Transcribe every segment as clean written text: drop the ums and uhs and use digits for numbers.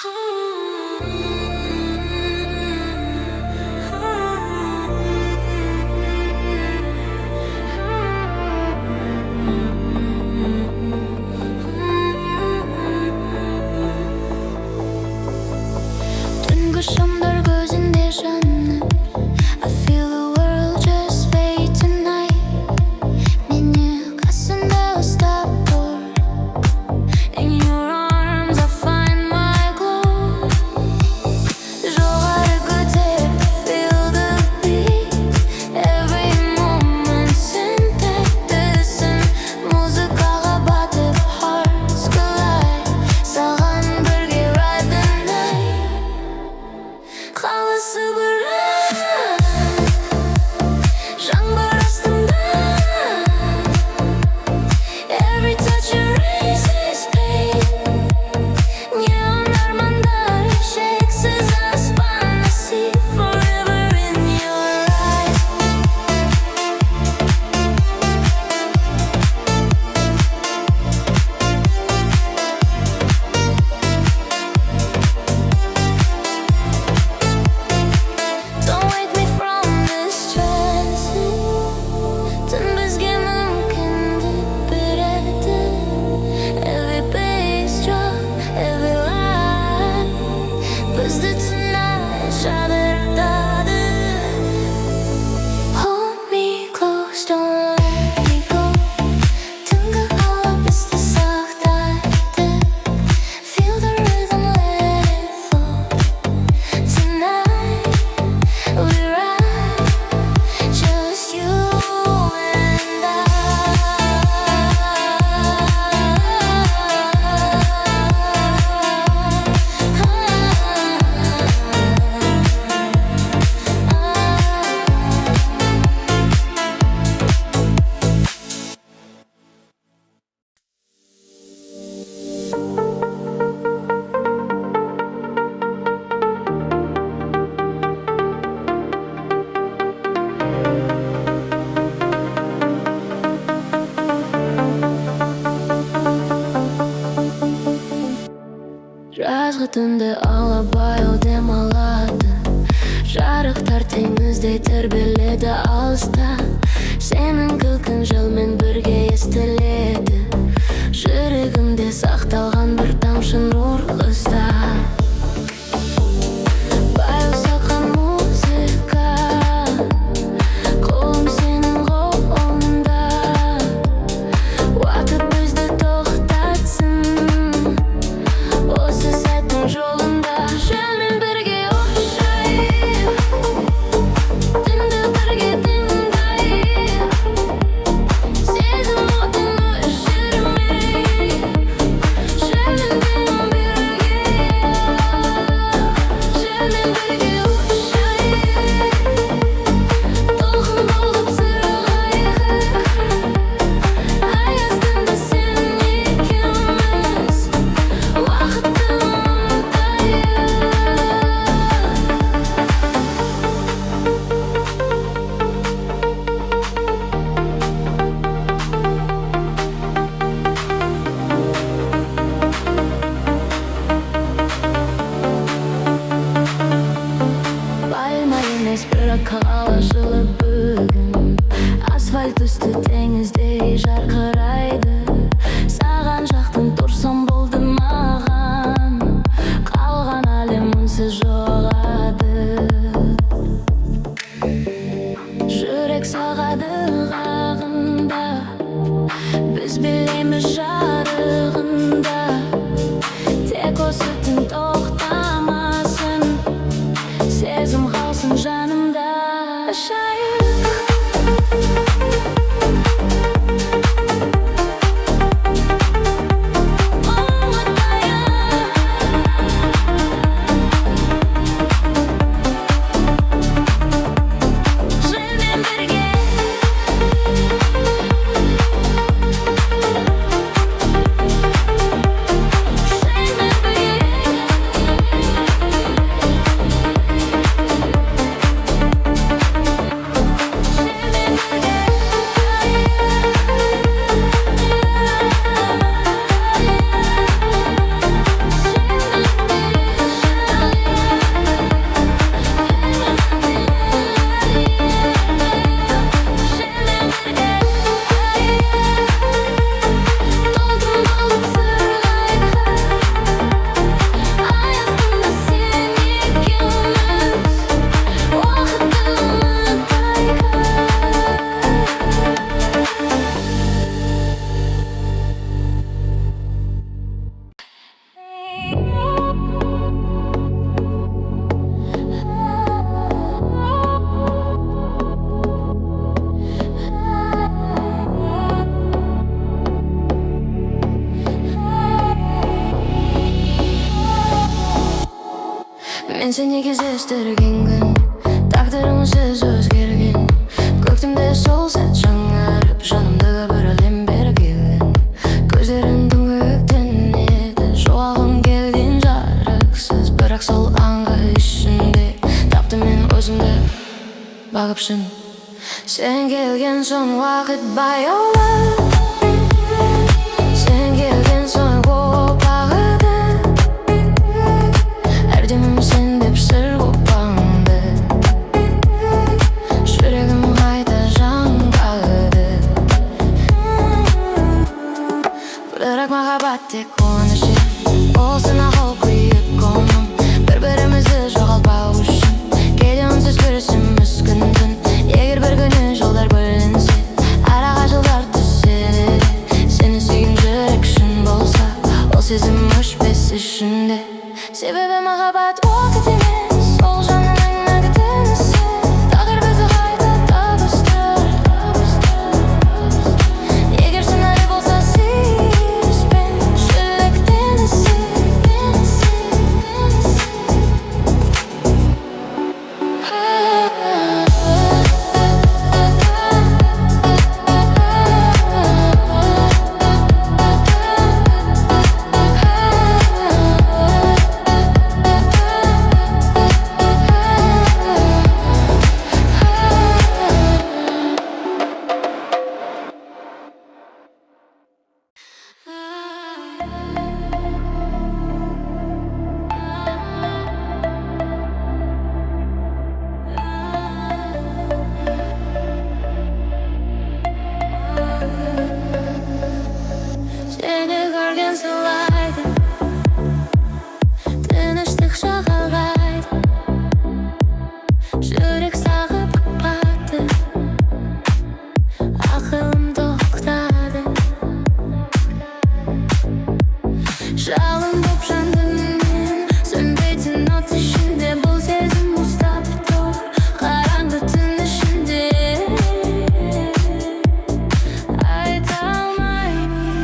Түнгі шамдар көзінде жаным, I feel the world just fade tonight. Мені қасыңда ұстап тұр, in your arms I find my glow. Жоғары көтер, feel the beat, every moment сен тәттісің. Музыкаға батып hearts collide, саған бірге ride the night. Қаласы бұрын жаңбыр астында, every touch erases pain. Neon армандар, шексіз аспан, I see forever in your eyes. Don't wake me from this trance. Түн бізге мүмкіндік береді. Every bass drop, every line бізді tonight жадыртады. Hold me close, don't let me go. Түнгі ауа бізді сақтайды. Feel the rhythm, let it flow. Tonight we ride, just you and I. Жазғы түнді алабай демалады. Жарықтар теңіздей тербеледі алыста. Сенің күлкің жылмен бірге естіледі. Жүрегімде сақталған бір тамшы нұр ызда. Баяу соққан музыка, қолым сенің қолыңда. Уақыт бізді тоқтатсын осы сәттің жолында. Желмен бірге ұшайық, түнді бірге тыңдайық. Сезім отын өшірмей, желмен бірге мен сені кездестірген күн тағдырымсыз өзгерген көктемде сол сәт жаңарып жанымды бір әлем берген көздерің түңгіктен еді жоғалғым келген жарықсыз бірақ сол аңға ішінде таптым мен өзімді бағып шын сен келген соң уақыт баяулап сен келген соң болып ағады әрдемім сен деп сыр қоппаңды жүрегім қайта жаңғырды бірақ махаббат тек қуанышы болсын ақыл күйік көңілім бір-бірімізді жоғалтпау үшін кейде үнсіз күресіміз күн-түн егер бір күні жолдар бөлінсе араға жылдар түседі сені сүйген жүрек шын болса ол сезім өшпес ішінде себебі махаббат уақыт емес ол жанның мәңгі тынысы тағдыр бізді қайта табыстырар егер сценарий болса сүйіспеншіліктен сені көрген сыйлайды тыныштық жағалайды жүрек сағып қақпады ақылым тоқтады жалын боп жандым мен сөнбейтін от ішінде бұл сезім ұстап тұр қараңғы түн ішінде айта алмаймын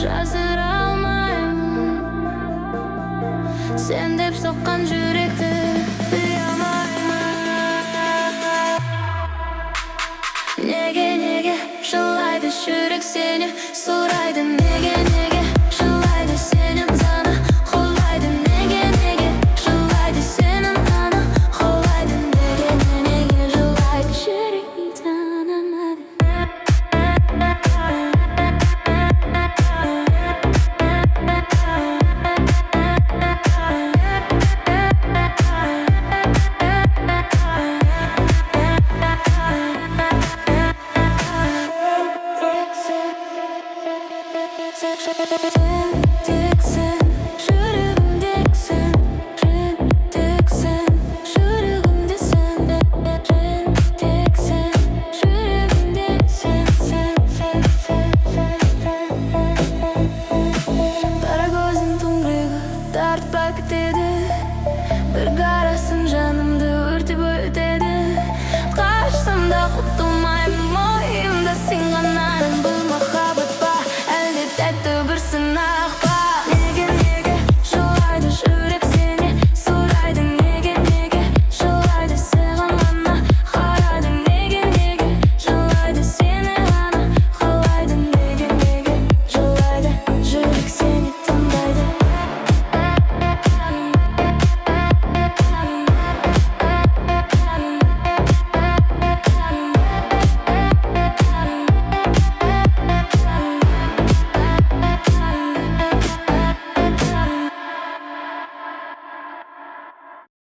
жасыра алмаймын сен деп соққан жүректі біле алмаймын неге жылайды жүрек сені сұрайды неге